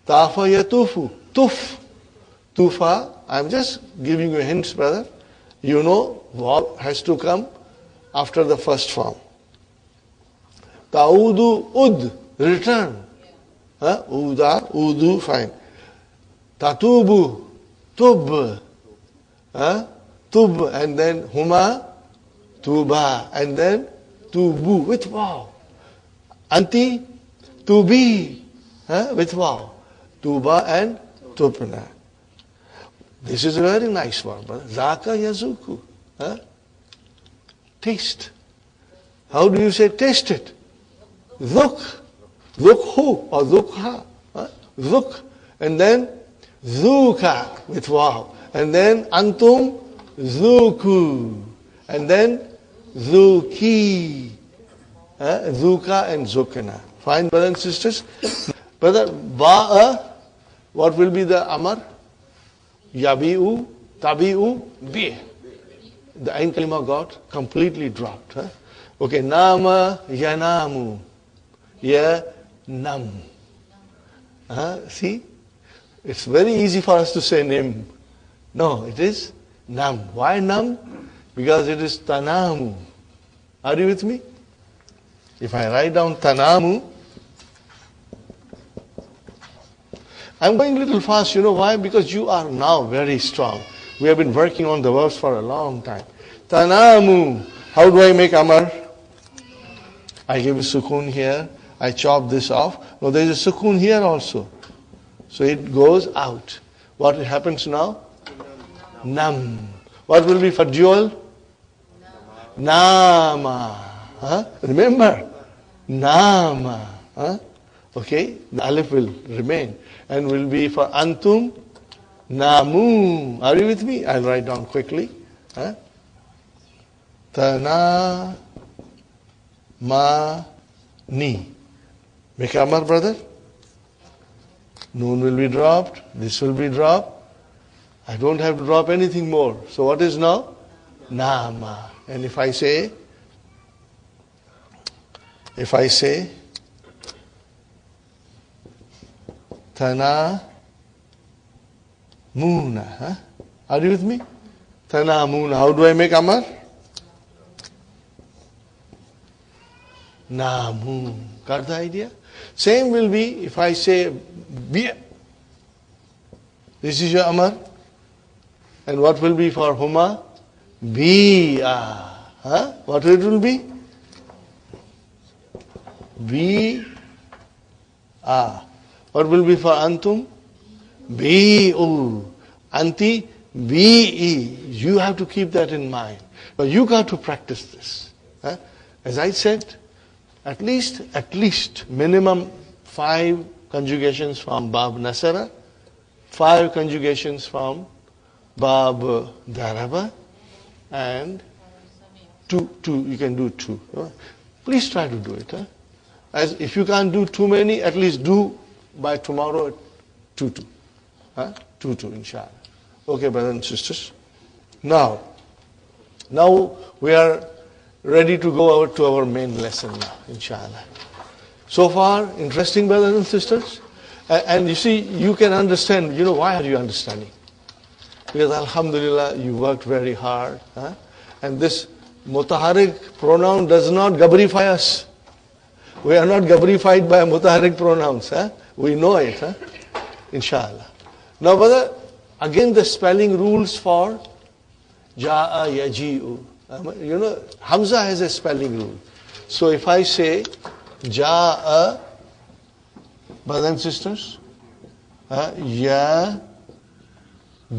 Tafa yatufu. Tuf. Tufa. I'm just giving you hints, brother. You know, vav has to come after the first form. Taudu ud. Return. Uda, udu, fine. Tatubu. Tub. Tub. And then huma. Tuba. And then tubu. With vav. Anti. Tubi. With vav. Tuba and tupna. This is a very nice one, brother. Zaka yazuku. Taste. How do you say taste it? Zuk. Zukhu or zukha. Zuk. And then zuka with vav. And then antum zuku. And then zuki. Zuka and zukana. Fine, brothers and sisters. Brother, ba'a. What will be the amar? Yabi'u, tabi'u, bi. The ain kalima got completely dropped. Okay, nama, yanamu. Yanam. See? It's very easy for us to say nim. No, it is nam. Why nam? Because it is tanamu. Are you with me? If I write down tanamu, I'm going a little fast. You know why? Because you are now very strong. We have been working on the verbs for a long time. Tanamu. How do I make amar? I give a sukun here. I chop this off. No, there is a sukun here also. So it goes out. What happens now? Nam. What will be for dual? Nama. Remember? Nama. Okay? The alif will remain. And will be for antum, namu. Are you with me? I'll write down quickly. Tana, ma, ni. Make amar, brother. Noon will be dropped. This will be dropped. I don't have to drop anything more. So what is now? Nama. And if I say, Tana Muna. Are you with me? Tana Muna. How do I make amar? Namu. Got the idea? Same will be if I say bi. This is your amar. And what will be for huma? Bi'a. What it will be? Bi'a. What will be for antum? Bi'u. Anti, bi'i. You have to keep that in mind. But you got to practice this. As I said, at least minimum 5 conjugations from Bab Nasara, 5 conjugations from Bab Daraba, and 2, you can do 2. Please try to do it. As if you can't do too many, at least do by tomorrow 2, 2, inshallah. Okay, brothers and sisters. Now we are ready to go over to our main lesson now, inshallah. So far, interesting, brothers and sisters? And you see, you can understand, why are you understanding? Because alhamdulillah, you worked very hard. And this mutaharik pronoun does not gabrify us. We are not gabrified by mutaharik pronouns. We know it, inshallah. Now, brother, again the spelling rules for ja'a yaji'u. Hamza has a spelling rule. So if I say ja'a, brothers and sisters, ya,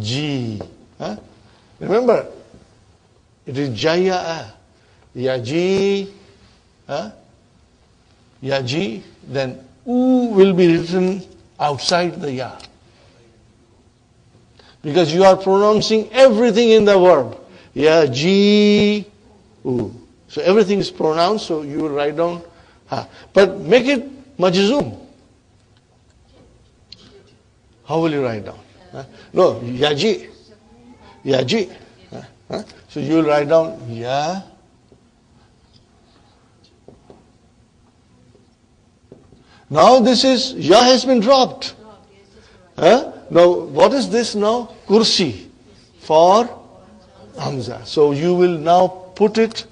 ji. Remember, it is jaya'a. Yaji, yaji, then u will be written outside the ya. Because you are pronouncing everything in the verb. Yaji, u. So everything is pronounced, so you will write down ha. But make it majzoom. How will you write down? No, yaji. Yaji. So you will write down ya. Now this is, ya has been dropped. Huh? Now, what is this now? Kursi for Hamza. So you will now put it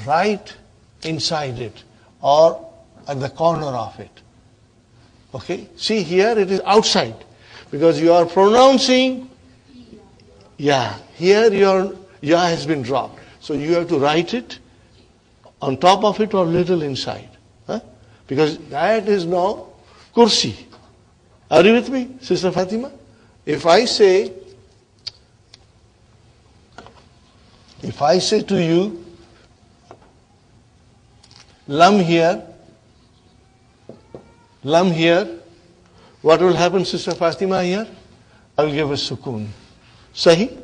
right inside it or at the corner of it. Okay? See here it is outside because you are pronouncing ya. Here your ya has been dropped. So you have to write it on top of it or little inside. Huh? Because that is now kursi. Are you with me, Sister Fatima? If I say to you, lam here, what will happen, Sister Fatima, here? I will give a sukoon. Sahi?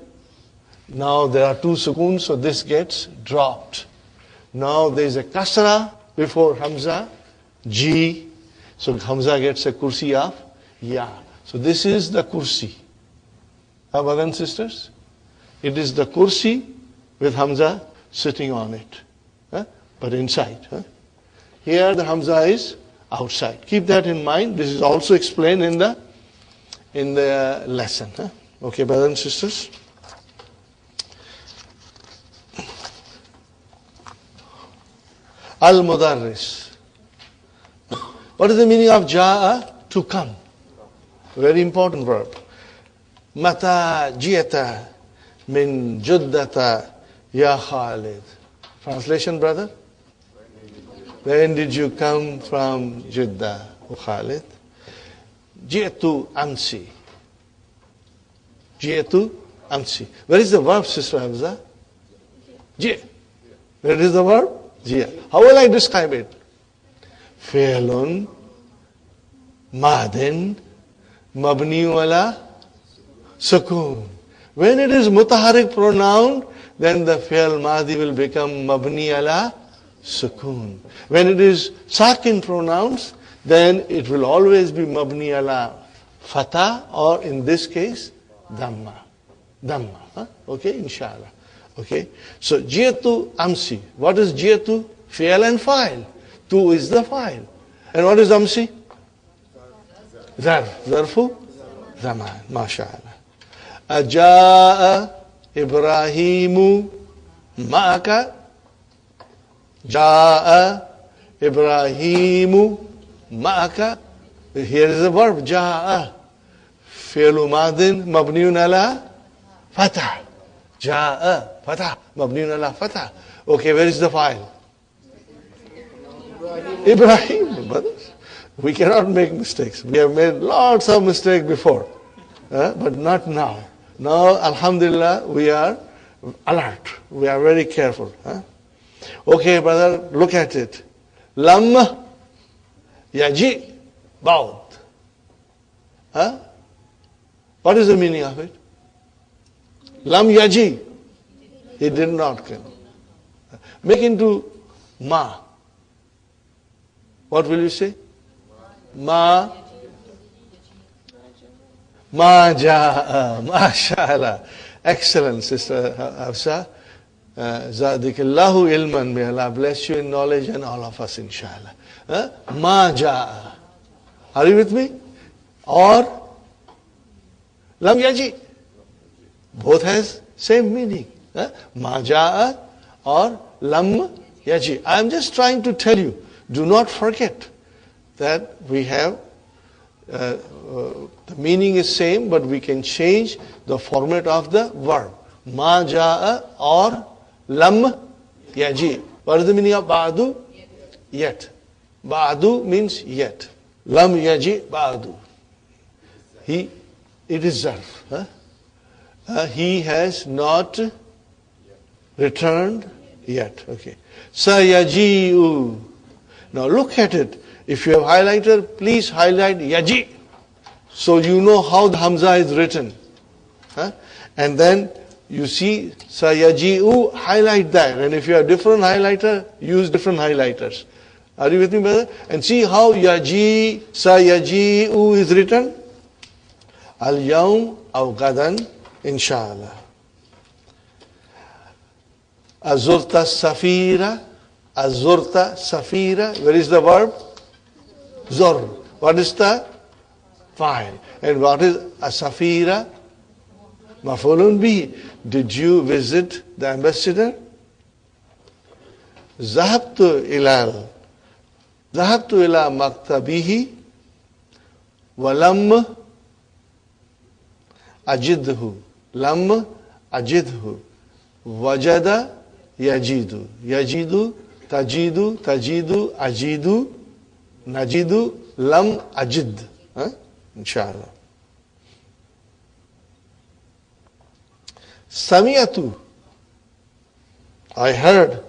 Now there are two sukoons, so this gets dropped. Now there is a kasra before Hamza, G, so Hamza gets a kursi of ya. So this is the kursi. Brothers and sisters? It is the kursi with Hamza sitting on it. But inside. Here the Hamza is outside. Keep that in mind. This is also explained in the lesson. Okay, brothers and sisters? Al-Mudarris. What is the meaning of ja'a? To come. Very important verb. Mata ji'ata min juddata ya Khalid. Translation, brother? When did you come from Jeddah, O Khalid? Ji'tu amsi. Ji'tu amsi. Where is the verb, Sister Hamza? Ji'. Where is the verb? Ji'. How will I describe it? Fi'lun madin mabni wala sukoon. When it is mutaharik pronoun, then the fi'l madi will become mabni ala sukoon. When it is sakin pronouns, then it will always be mabni ala fatah, or in this case, dhamma. Dhamma. Okay, inshallah. Okay. So, ji'atu amsi. What is ji'atu? Fi'l and fa'il. Tu is the fa'il. And what is amsi? Zarf. Zarfu? Zaman. MashaAllah. Aja'a Ibrahimu ma'aka. Ja'a Ibrahimu ma'aka. Here is the verb, ja'a. Fi'lu madin mabniun ala fatah. Ja'a, fatah, mabniun ala fatah. Okay, where is the file? Ibrahim, brothers. We cannot make mistakes. We have made lots of mistakes before, but not now. Now, alhamdulillah, we are alert. We are very careful. Okay, brother, look at it. Lam yaji ba'ud. What is the meaning of it? Lam yaji. He did not come. Make into ma. What will you say? Ma ja'a. MashaAllah. Excellent, Sister Hafsa. Zadikallahu ilman. May Allah bless you in knowledge and all of us, inshallah. Ma ja'a. Are you with me? Or lam yaji. Both has same meaning. Ma ja'a or lam yaji. I am just trying to tell you, do not forget that we have, the meaning is same, but we can change the format of the verb. Ma ja'a or lam yaji. What is the meaning of ba'du? Yet. Ba'du means yet. Lam yaji ba'du. It is zarf. He has not returned yet. Okay. Sayaji'u. Now look at it. If you have highlighter, please highlight yaji. So you know how the hamza is written. And then you see sayaji'u, highlight that. And if you have different highlighter, use different highlighters. Are you with me, brother? And see how yaji, sayaji'u is written. Al-yawm aw gadan, inshallah. Azurta safira. Azurta safira. Where is the verb? Zor. What is the Fine. And what is asafira? Maf'ulun bihi. Did you visit the ambassador? Zahabtu ila maktabihi walam ajidhu. Lam ajidhu. Wajada yajidu. Yajidu, tajidu, ajidu, najidu, lam ajid. Inshallah. Samiyatu. I heard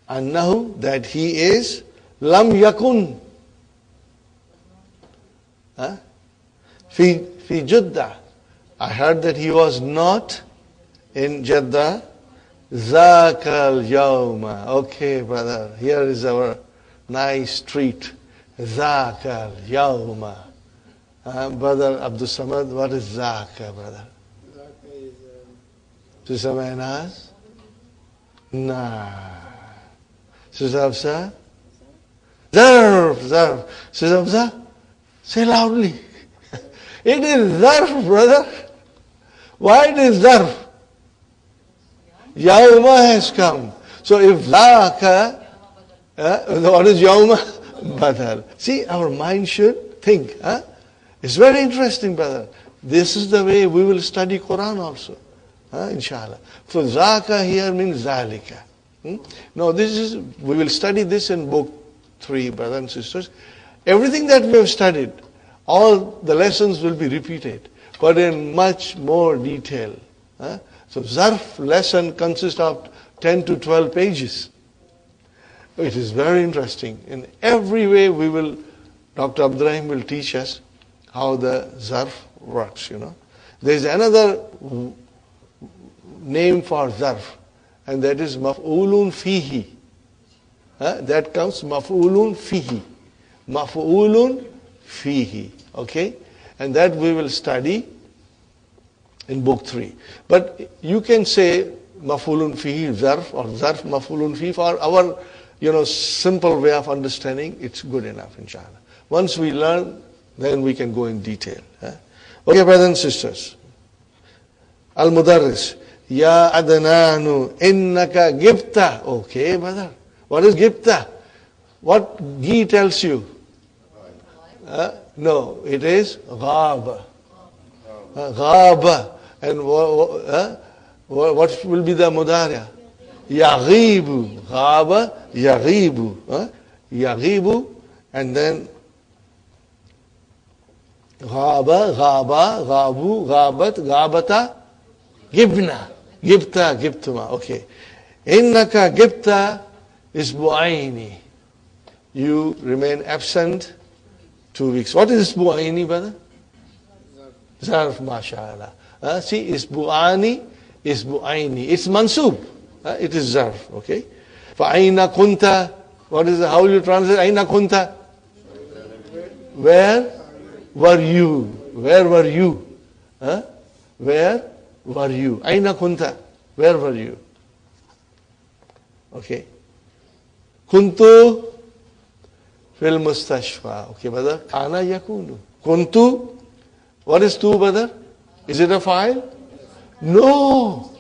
annahu, that he is lam yakun. Fi Jeddah. I heard that he was not in Jeddah. Zakal yawma. Okay, brother. Here is our nice treat. Zakal yawma. Brother Abdul Samad, what is Zaka, brother? Zaka is... Sister Maynaz? Nah. Sister Hafsa? Zarf. Sister Hafsa? Say loudly. It is Zarf, brother. Why it is Zarf? Yawma has come. So if Zaka, what is Yawma? Badal. See, our mind should think. It's very interesting, brother. This is the way we will study Quran also. Inshallah. So Zaka here means Zalika. Now we will study this in book 3, brothers and sisters. Everything that we have studied, all the lessons will be repeated, but in much more detail. So Zarf lesson consists of 10 to 12 pages. It is very interesting. In every way Dr. Abdurrahim will teach us how the Zarf works, There is another name for Zarf, and that is Maf'ulun Fihi. That comes Maf'ulun Fihi. Maf'ulun Fihi. Okay? And that we will study in book 3. But you can say Maf'ulun Fihi Zarf or Zarf Maf'ulun Fihi for our simple way of understanding. It's good enough, inshallah. Once we learn, then we can go in detail. Okay, brothers and sisters. Al-Mudarris. Ya Adnanu innaka gibta. Okay, brother. What is gibta? What Gi tells you? No, it is Ghaba. Ghaba. And what will be the Mudariya? Yaghibu. Ghaba, Yaghibu. Yaghibu. And then Ghaba, Ghabu, Ghabat, Ghabata, Gibna. Gibta, Gibtuma. Okay. Innaka Gibta isbu'aini. You remain absent 2 weeks. What is isbu'aini, brother? Zarf, mashallah. See, isbu'ani, isbu'aini. It's mansub. It is zarf. Okay. Fa'aina kunta. How will you translate aina kunta? Where were you? Where were you? Where were you? Aina kunta. Where were you? Okay. Kuntu fil mustashfa. Okay, brother. Kana yakunu. Kuntu. What is tu, brother? Is it a file? No.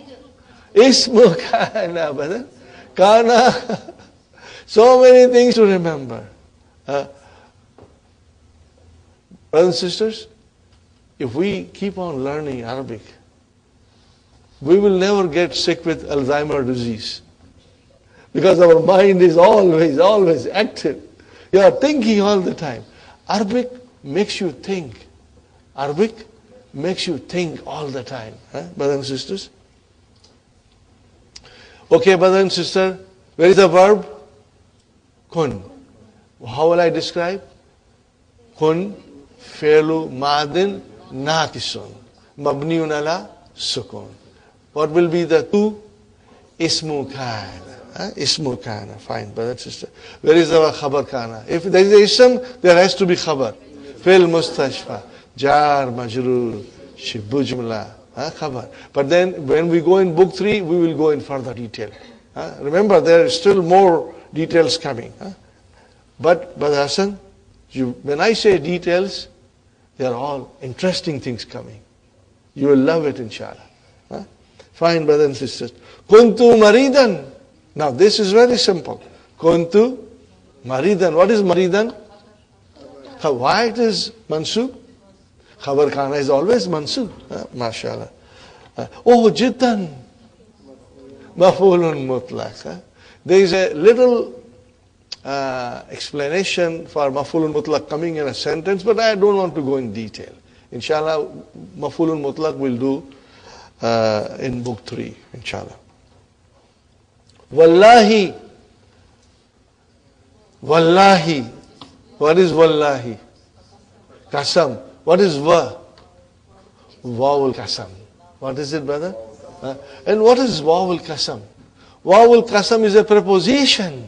Ismu kana, brother. Kana. So many things to remember. Brothers and sisters, if we keep on learning Arabic, we will never get sick with Alzheimer's disease. Because our mind is always active. You are thinking all the time. Arabic makes you think. Arabic makes you think all the time. Brothers and sisters? Okay, brother and sister, where is the verb? Kun. How will I describe? Kun fi'lu madin naqisun mabniun ala sukun. What will be the tu? Ismu kana. Ismu kana. Fine, brother and sister. Where is our khabar kana? If there is a ism, there has to be khabar. Fil mustashfa. Jar majrur. Shibu jumla. Khabar. But then when we go in book 3, we will go in further detail. Remember, there is still more details coming. But Brother Hassan, when I say details, They are all interesting things coming. You will love it, inshallah. Huh? Fine, brothers and sisters. Kuntu maridan. Now this is very simple. Kuntu maridan. What is maridan? Why it is mansub? Khabar khana is always mansub. MashaAllah. Oh, jiddan. Maf'ulun mutlaq. There is a little explanation for maf'ulun mutlaq coming in a sentence, but I don't want to go in detail. Inshallah, maf'ulun mutlaq will do in book 3, inshallah. Wallahi. Wallahi. What is wallahi? Qasam. What is wa? Wawul qasam. What is it, brother? And what is wawul qasam? Wawul qasam is a preposition.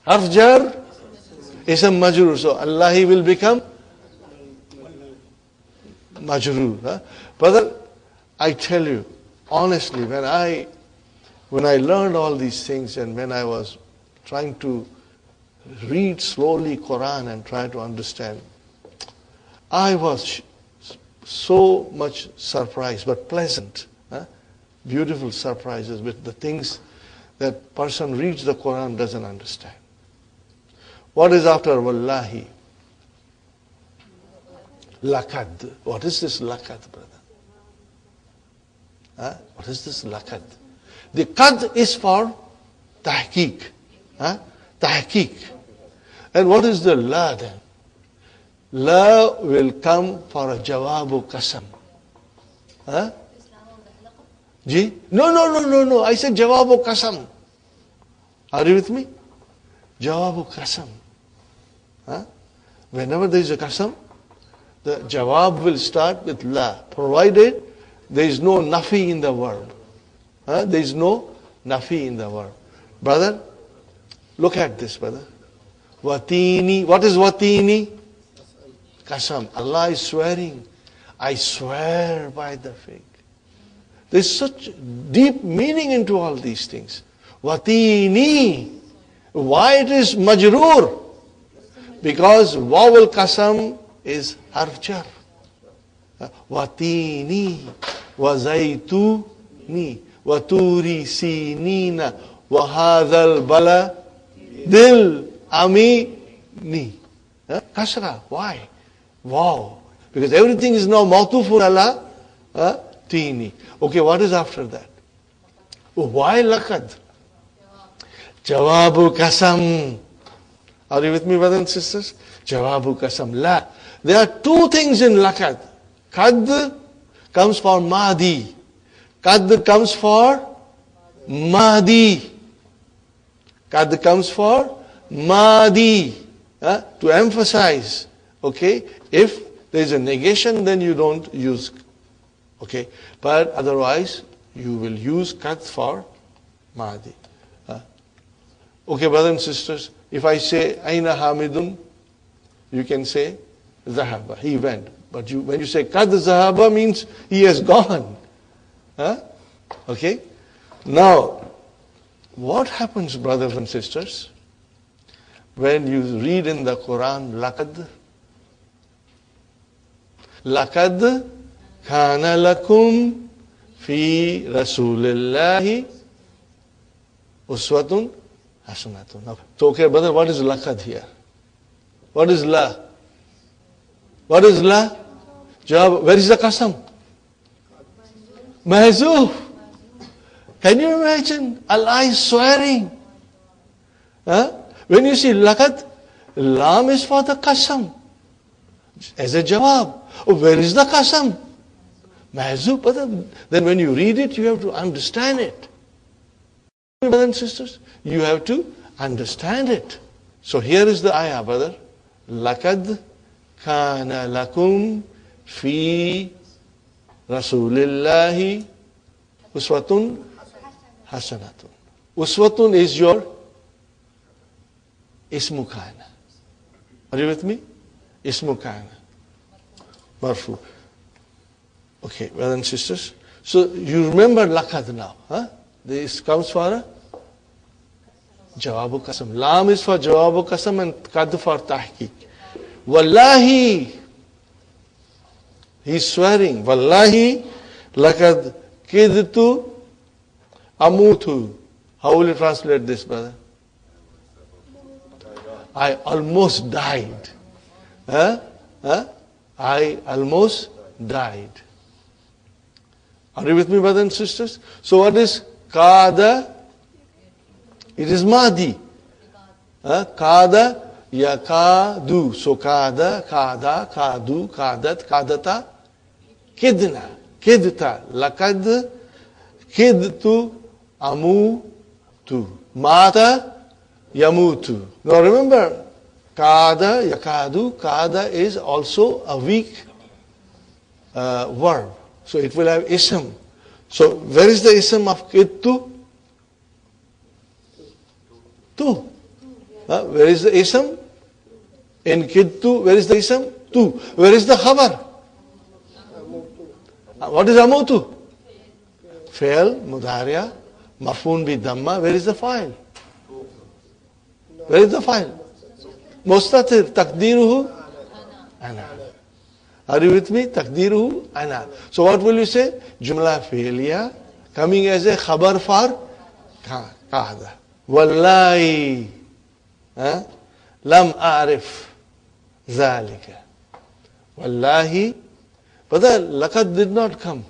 Harf jar, ism majrur. So Allahi will become majrur. Brother, I tell you, honestly, when I learned all these things and when I was trying to read slowly Quran and try to understand, I was so much surprised, but pleasant, beautiful surprises with the things that person reads the Quran doesn't understand. What is after wallahi? Laqad. What is this laqad, brother? What is this laqad? The qad is for tahqiq. Tahqiq. And what is the la then? La will come for a jawabu qasam. Ji? No. I said jawabu qasam. Are you with me? Jawabu qasam. Whenever there is a qasam, the jawab will start with la, provided there is no nafi in the verb. There is no nafi in the verb. Brother, look at this, brother. Watini. What is watini? Qasam. Allah is swearing. I swear by the fig. There's such deep meaning into all these things. Watini. Why it is majroor? Because wawul qasam is harf jar. Watini wa zaytuni wa turi sinina wa hadhal bala dil amini. Kasra. Why? Wow. Because everything is now mawtufun ala tini. Okay, what is after that? Why laqad? Jawabu qasam. Are you with me, brothers and sisters? Jawabu qasam. La. There are two things in laqad. Qad comes for madi. Qad comes for madi. Qad comes for madi. To emphasize. Okay? If there is a negation, then you don't use. Okay? But otherwise, you will use qad for madi. Okay, brothers and sisters, if I say Aina Hamidun, you can say Zahaba, he went. But when you say Qad Zahaba means he has gone. Okay? Now, what happens, brothers and sisters, when you read in the Quran Laqad? Laqad kana lakum fi Rasulillahi uswatun hasanatun. Now, so okay, brother, what is laqad here? What is la? What is la? Jawab. Where is the qasam? Mahzoof. Can you imagine? Allah is swearing. When you see laqad, lam is for the qasam. As a jawab. Oh, where is the qasam? Mahzoof. Then when you read it, you have to understand it. Brothers and sisters, you have to understand it. So here is the ayah, brother. Laqad kana lakum fi Rasulillahi uswatun hasanatun. Uswatun is your ismu kana. Are you with me? Ismu kana. Marfu. Okay, brothers and sisters. So you remember laqad now. This comes for a jawabu qasam. Lam is for jawabu qasam and qad for tahqiq. Wallahi. He's swearing. Wallahi lakad kidtu amutu. How will you translate this, brother? I almost died. Huh? Huh? I almost died. Are you with me, brothers and sisters? So what is kada? It is Mahdi. Kada, yakadu. So kada, kadu, kadat, kadata, kidna, kidta, lakad, kidtu, amutu, mata, yamutu. Now remember, kada, yakadu, kada is also a weak verb. So it will have ism. So where is the ism of kidtu? Tu. Where is the ism? In kidtu, where is the ism? Tu. Where is the khabar? What is amutu? Fail, mudhariya, maf'ul bi dhamma. Where is the file? Where is the file? Mustatir, takdiruhu, ana. Are you with me? Takdiruhu, ana. So what will you say? Jumla fi'liya, coming as a khabar for qa'da. Wallahi, lam a'rif zalika. Wallahi, but the laqad did not come.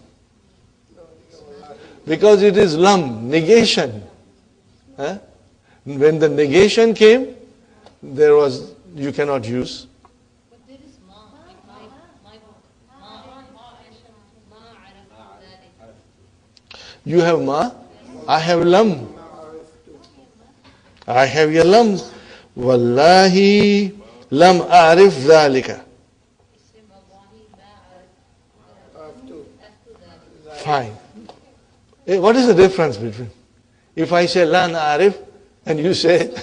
Because it is lam, negation. When the negation came, there was, you cannot use. But there is ma. You have ma, I have lam. I have ya lam. Wallahi lam a'rif dhalika. Fine. What is the difference between? If I say lan a'rif and you say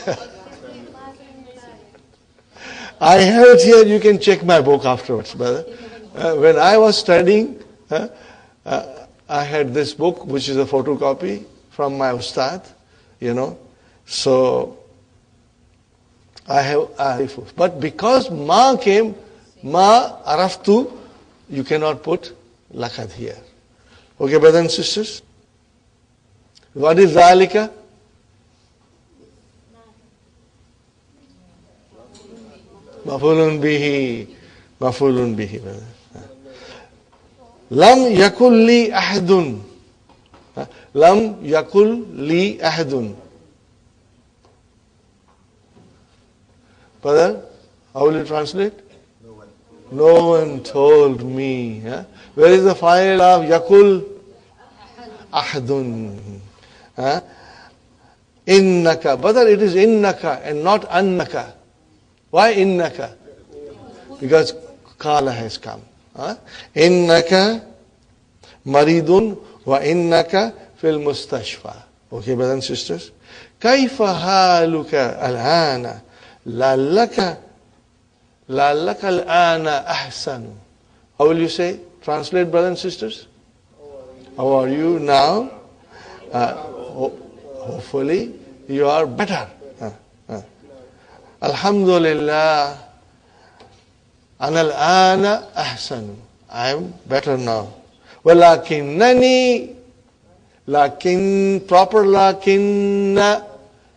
I have it here, you can check my book afterwards, brother. When I was studying, I had this book, which is a photocopy from my ustad, So, I have arifu. But because ma came, ma araftu, you cannot put lakad here. Okay, brothers and sisters? What is zalika? Mafulun bihi. Mafulun bihi. Lam yakul li ahadun. Lam yakul li ahadun. Brother, how will you translate? No one told me. Where is the file of yakul? Ahadun. Innaka. Brother, it is innaka and not annaka. Why innaka? Because kala has come. Innaka maridun wa innaka fil mustashfa. Okay, brothers and sisters? Kaifa haluka al-ana la'allaka al-ana ahsanu. How will you say? Translate, brothers and sisters. How are you now? Hopefully you are better. Alhamdulillah, ana al-ana ahsanu. I am better now. Walakinnani, lakin, proper lakinna,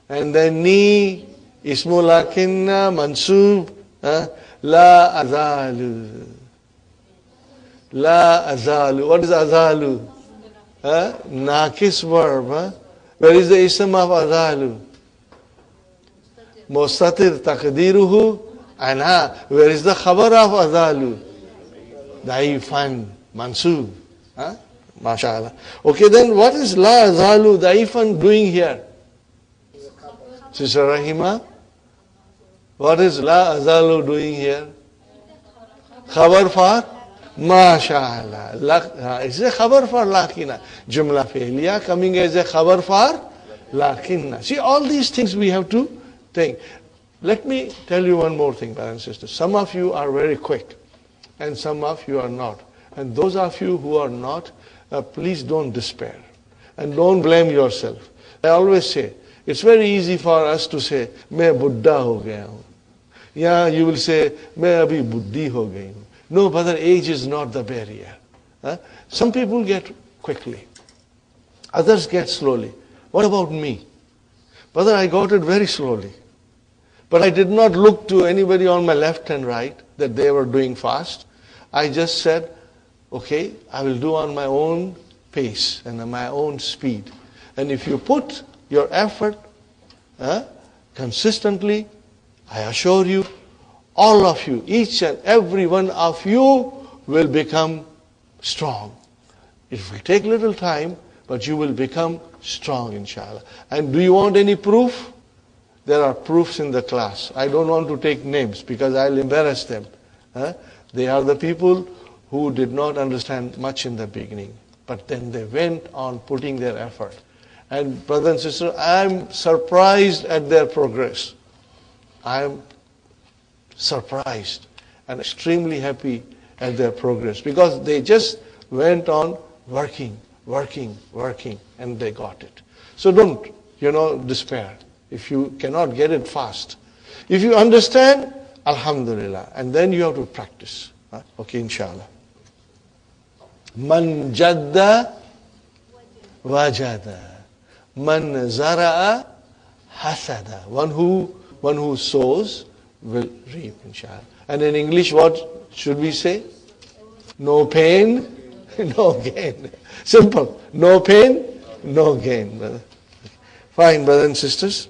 and then ni, ismu lakinna, mansub, la azalu. La azalu. What is azalu? Nakis verb. Where is the ism of azalu? Mustatir takdiruhu ana. Where is the khabar of azalu? Daifan, mansub. MashaAllah. Okay, then what is la azalu daifan doing here? Sister Rahima? What is la azalu doing here? Khabar for? MashaAllah. It's a khabar for lakina. Jumla fi'liya coming as a khabar for lakinna. See, all these things we have to think. Let me tell you one more thing, brothers and sisters. Some of you are very quick and some of you are not. And those of you who are not, please don't despair. And don't blame yourself. I always say, it's very easy for us to say, मैं बुड्ढा हो गया हूँ. Yeah, you will say, मैं अभी बुद्धि हो गई हूँ. No, brother, age is not the barrier. Some people get quickly. Others get slowly. What about me? Brother, I got it very slowly. But I did not look to anybody on my left and right that they were doing fast. I just said, okay, I will do on my own pace and on my own speed. And if you put your effort consistently, I assure you, all of you, each and every one of you will become strong. It will take little time, but you will become strong, inshallah. And do you want any proof? There are proofs in the class. I don't want to take names because I'll embarrass them. They are the people who did not understand much in the beginning, but then they went on putting their effort. And brother and sister, I am surprised at their progress. I am surprised and extremely happy at their progress because they just went on working, and they got it. So don't, despair if you cannot get it fast. If you understand, alhamdulillah, and then you have to practice. Okay, inshallah. Man jadda wajada. Man zara'a hasada. One who sows will reap, inshallah. And in English, what should we say? No pain, no gain. Simple. No pain, no gain, brother. Fine, brothers and sisters.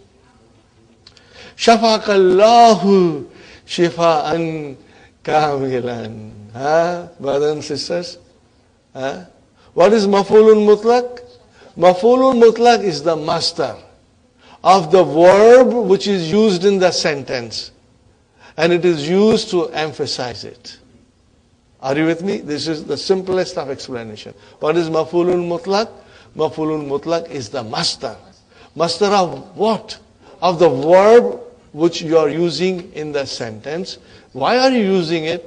Shafaqallahu shifa'an kamilan. Brothers and sisters. What is maf'ulun mutlaq? Maf'ulun mutlaq is the master of the verb which is used in the sentence. And it is used to emphasize it. Are you with me? This is the simplest of explanation. What is maf'ulun mutlaq? Maf'ulun mutlaq is the master. Master of what? Of the verb which you are using in the sentence. Why are you using it?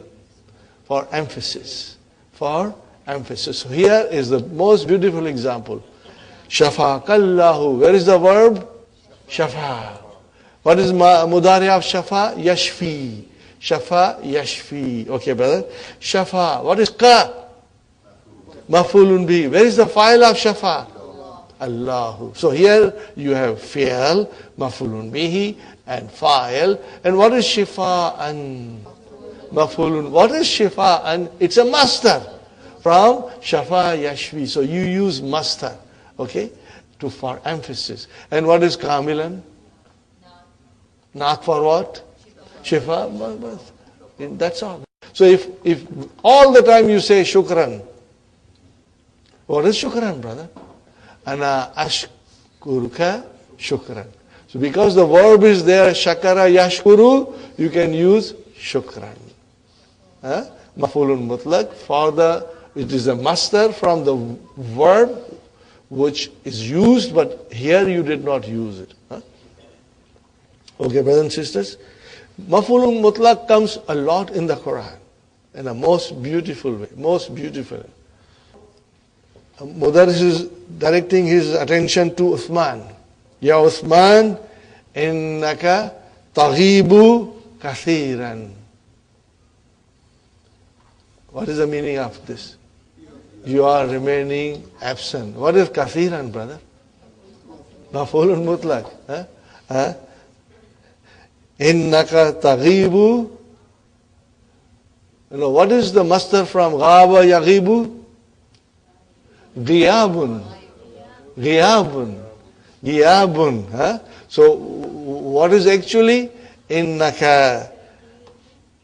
For emphasis. For emphasis. So here is the most beautiful example. Shafaqallahu. Where is the verb? Shafa. What is mudari of shafa? Yashfi. Shafa, yashfi. Okay, brother. Shafa. What is ka? Maf'ulun bi. Where is the file of shafa? Allahu. So here you have fi'al, maf'ulun bihi, and file. And what is shifa'an? Maf'ulun. What is shifa'an? It's a master from shafa, yashfi. So you use master, okay, for emphasis. And what is kamilan? Not for what? Shifa. That's all. So if all the time you say shukran, what is shukran, brother? Ana ashkuruka shukran. So because the verb is there, shakara yashkuru, you can use shukran. Maf'ulun mutlaq, it is a master from the verb which is used, but here you did not use it. Okay, brothers and sisters. Maf'ulun mutlaq comes a lot in the Quran in a most beautiful way. Most beautiful way. Mudarris is directing his attention to Uthman. Ya Uthman, innaka taghibu kathiran. What is the meaning of this? You are remaining absent. What is kathiran, brother? Maf'ulun mutlaq. Innaka taghibu. What is the master from ghaba yaghibu? Ghiyabun. So what is actually innaka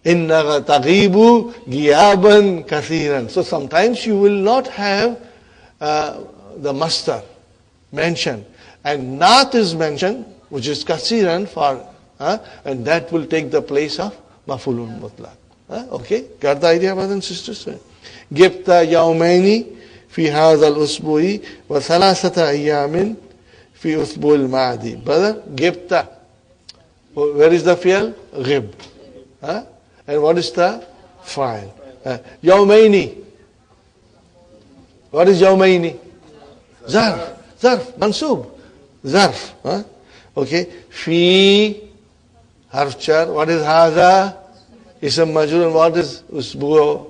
taghibu ghiyaban kathiran. So sometimes you will not have the master mentioned, and naat is mentioned, which is kathiran for, and that will take the place of maf'ulun mutlaq. Okay, got the idea, brothers and sisters? Gibta yawmaini fi hadha al-usbu'i wa thalathata ayyamin fi usbu' al-ma'di. Brother, gibta. Where is the fi'l? Ghib. And what is the fa'il? Yawmaini. What is yawmaini? Zarf. Mansub. Zarf. Okay. Fi harf char. What is hadha? Ism majrur, what is usbu'u?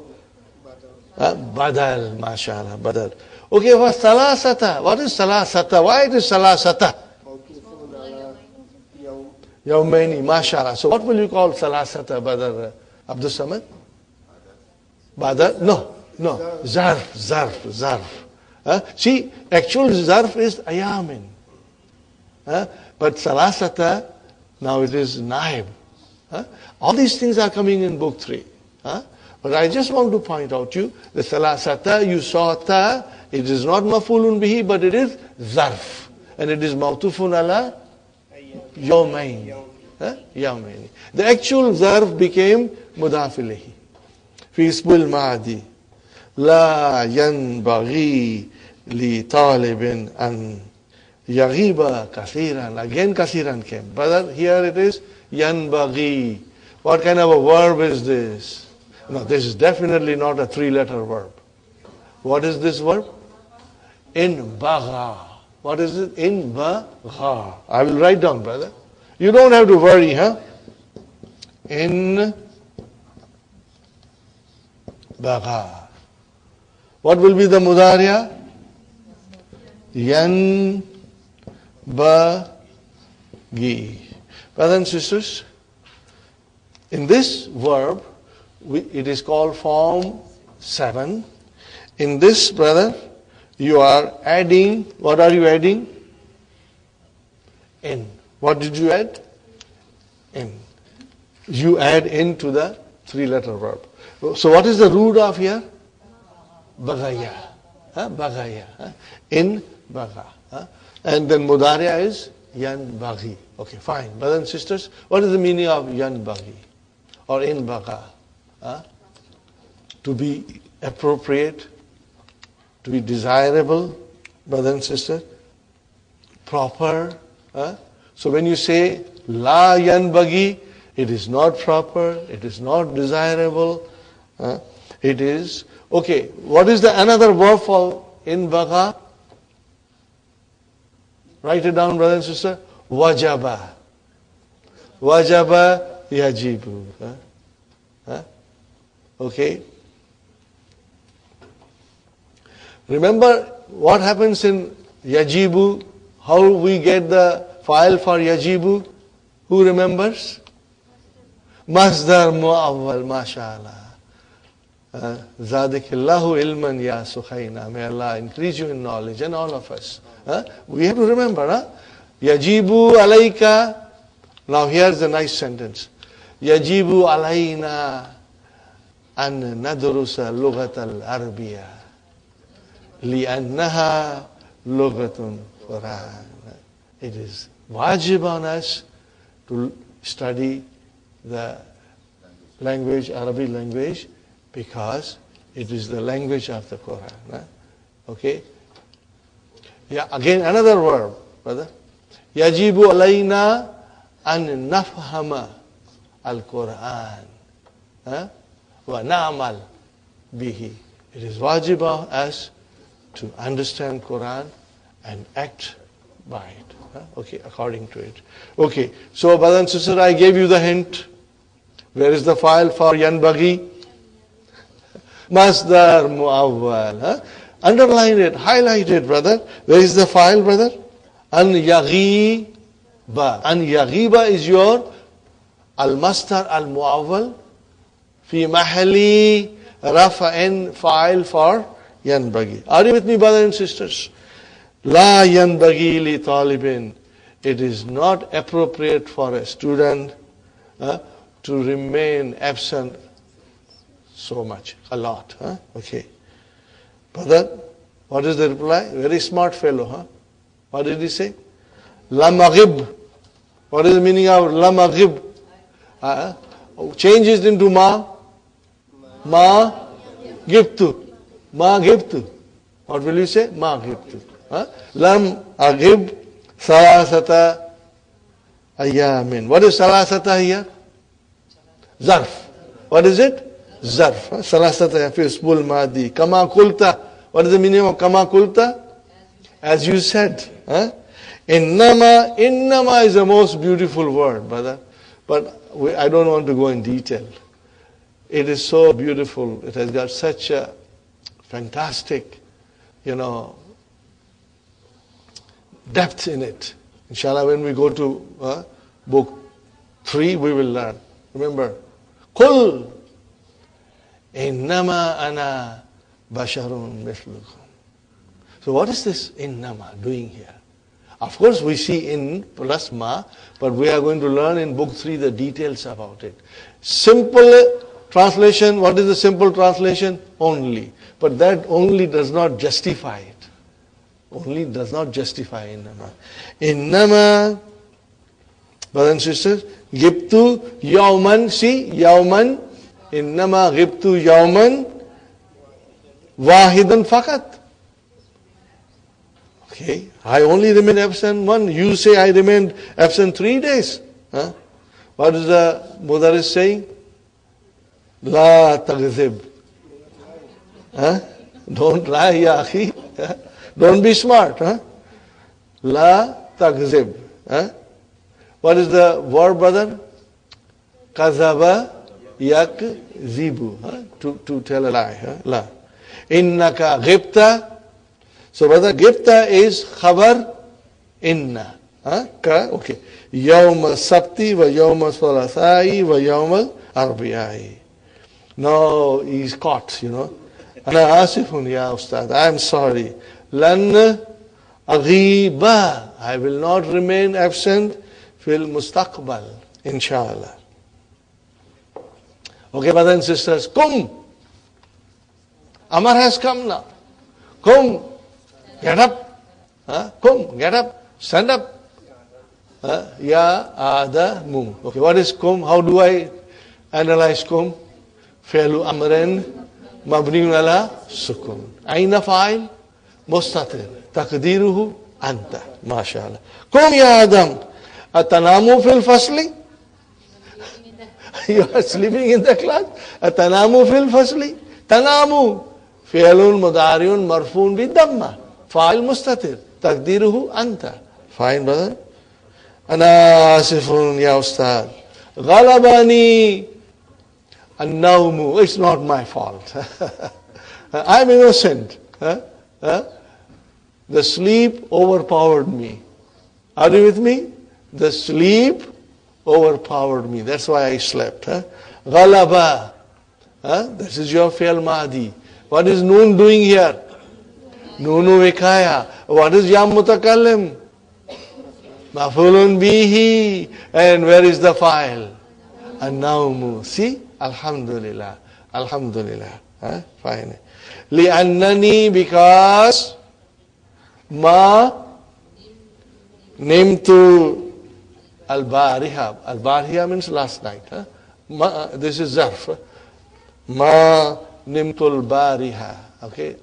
Badal, mashallah, badal. Okay, for salasata, what is salasata? Why it is salasata? Yawmaini, mashallah. So what will you call salasata, Badar Abdul Samad? Badar? No. Zarf. See, actual zarf is ayamin. But salasata, now it is naib. All these things are coming in book 3. But I just want to point out to you, the salasata, you saw ta, it is not mafulun bihi, but it is zarf. And it is mawtufun ala yawmain. Yawmain. The actual zarf became mudaf ilayhi. Fi ismul ma'adi. La yanbaghi li talibin an yaghiba kathiran. Again kathiran came. But here it is yanbaghi. What kind of a verb is this? No, this is definitely not a 3-letter verb. What is this verb? In bagha. What is it? In bagha. I will write down, brother. You don't have to worry, In bagha. What will be the mudariya? Yan bagi. Brothers and sisters, in this verb, it is called form 7. In this, brother, you are adding, what are you adding? In. What did you add? In. You add in to the 3-letter verb. So what is the root of here? Bagaya. Bagaya. In bagha. And then mudariya is yan baghi. Okay, fine. Brothers and sisters, what is the meaning of yan baghi? Or in bagha? To be appropriate, to be desirable, brother and sister, proper. So when you say la yanbaghi, it is not proper, it is not desirable. It is okay. What is the another verb for in bagha? Write it down, brother and sister. Wajaba. Wajaba yajibu. Okay. Remember what happens in yajibu? How we get the file for yajibu? Who remembers? Masdar mu'awwal, mashallah. Zadikillahu ilman ya Sukhayna. May Allah increase you in knowledge, and all of us. We have to remember, Yajibu alayka. Now here's a nice sentence. Yajibu alayna an nadrusa lughat al-arabiyya li'annaha lughatun Quran. It is wajib on us to study the language, Arabic language, because it is the language of the Quran. Okay? Yeah, again another verb, brother. Yajibu alayna an nafhama al-Quran. Wa na'mal bihi. It is wajib on us to understand Quran and act by it. Okay, according to it. Okay, so brother and sister, I gave you the hint. Where is the file for yanbaghi? Masdar mu'awwal. Underline it, highlight it, brother. Where is the file, brother? An yaghiba. An yaghiba is your al-masdar al-mu'awwal fi mahali rafa'in file for yanbaghi. Are you with me, brothers and sisters? La yanbaghi li talibin. It is not appropriate for a student to remain absent so much, a lot. Okay. Brother, what is the reply? Very smart fellow, What did he say? La maghib. What is the meaning of la maghib? Change it into ma. Ma gibtu. Ma gibtu. What will you say? Ma gibtu. Lam aghib salasata ayamin. What is salasata here? Zarf. What is it? Zarf. Salasata fi ismul madi. Kama kulta. What is the meaning of kama kulta? As you said. Innama is the most beautiful word, brother. But I don't want to go in detail. It is so beautiful. It has got such a fantastic, depth in it. Inshallah, when we go to book 3, we will learn. Remember, Qul innama ana basharun mithlukum. So what is this innama doing here? Of course, we see in plus ma, but we are going to learn in book 3 the details about it. Simple translation, what is the simple translation? Only. But that only does not justify it. Only does not justify innama. Innama, brothers and sisters, gibtu yawman, see, yawman, innama gibtu yawman, wahidan fakat. Okay, I only remain absent 1. You say I remained absent 3 days. Huh? What is the Mudarris saying? La tagzib. Huh? Don't lie, ya akhi. Don't be smart. Huh? La tagzib. Huh? What is the verb, brother? Kazaba yakzibu. Huh? To tell a lie. Huh? La. Innaka ghibta. So brother, ghibta is khabar inna. Huh? Okay. Yawma sabti wa yawma salasai wa yawma arbiyai. No, he's caught, Ana asifun ya ustad. I am sorry. Lan aghiba. I will not remain absent fil mustaqbal. Inshallah. Okay, brothers and sisters. Kum. Amar has come now. Kum. Get up. Kum. Get up. Stand up. Ya adamu. Okay, what is kum? How do I analyze kum? Fi'lu amrin mabniun ala sukun. Aina fa'il mustatir. Taqdiruhu anta. MashaAllah. Kum ya Adam. Atanamu fil fasli. You are sleeping in the class. Atanamu fil fasli. Tanamu. Fi'lun mudariun marfun bi damma. Fa'il mustatir. Taqdiruhu anta. Fine, brother. Ana asifun ya ustad. Ghalabani an-nawmu. It's not my fault. I'm innocent. The sleep overpowered me. Are you with me? The sleep overpowered me. That's why I slept. Ghalaba. This is your fi'l mahdi. What is noon doing here? Nunu vikaya. What is yam mutakallim? Mafulun bihi. And where is the file? An-nawmu. See? Alhamdulillah. Alhamdulillah. Fine. Li'annani, because ma nimtu al-bariha. Al-bariha means last night. This is zarf. Ma nimtu al-bariha. Okay.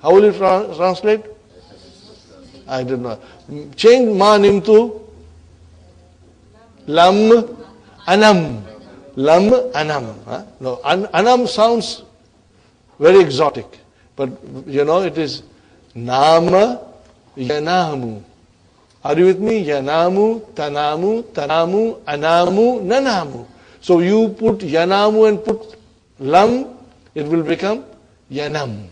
How will you translate? I don't know. Change ma nimtu lam anam. Lam anam. No, anam sounds very exotic. But it is nama yanamu. Are you with me? Yanamu, tanamu, tanamu, anamu, nanamu. So you put yanamu and put lam, it will become yanam.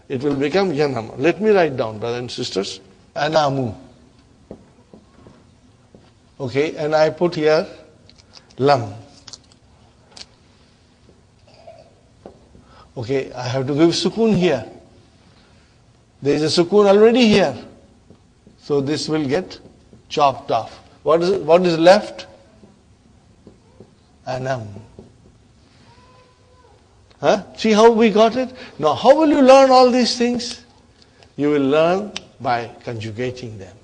It will become yanam. Let me write down, brothers and sisters. Anamu. Okay, and I put here lam. Okay, I have to give sukun here. There is a sukun already here. So this will get chopped off. What is left? Anam. See how we got it? Now, how will you learn all these things? You will learn by conjugating them.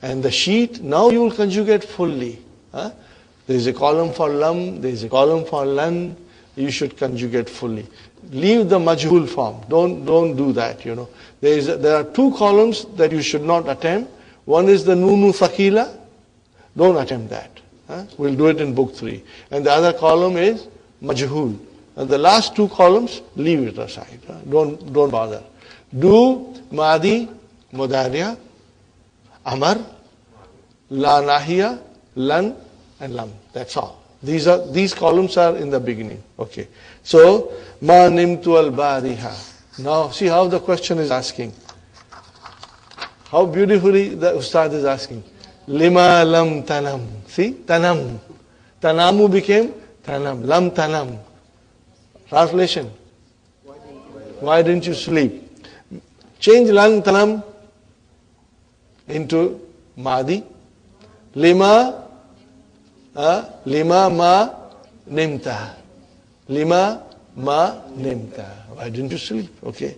And the sheet, now you will conjugate fully. There is a column for lam, there is a column for lan. You should conjugate fully. Leave the majhul form. Don't do that, There are 2 columns that you should not attempt. One is the nunu thakila. Don't attempt that. We'll do it in book 3. And the other column is majhul. And the last 2 columns, leave it aside. Don't bother. Do madi, mudariya, amar, la nahiya, lan, and lam. That's all. These columns are in the beginning. Okay. So, ma nimtu al bariha. Now, see how the question is asking. How beautifully the Ustad is asking. Lima lam tanam. See? Tanam. Tanamu became tanam. Lam tanam. Translation. Why didn't you sleep? Change lam tanam into Madi. Lima ma nimta. Lima ma nimta. Why didn't you sleep? Okay.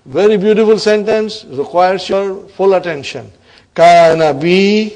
Very beautiful sentence, requires your full attention. Kana bi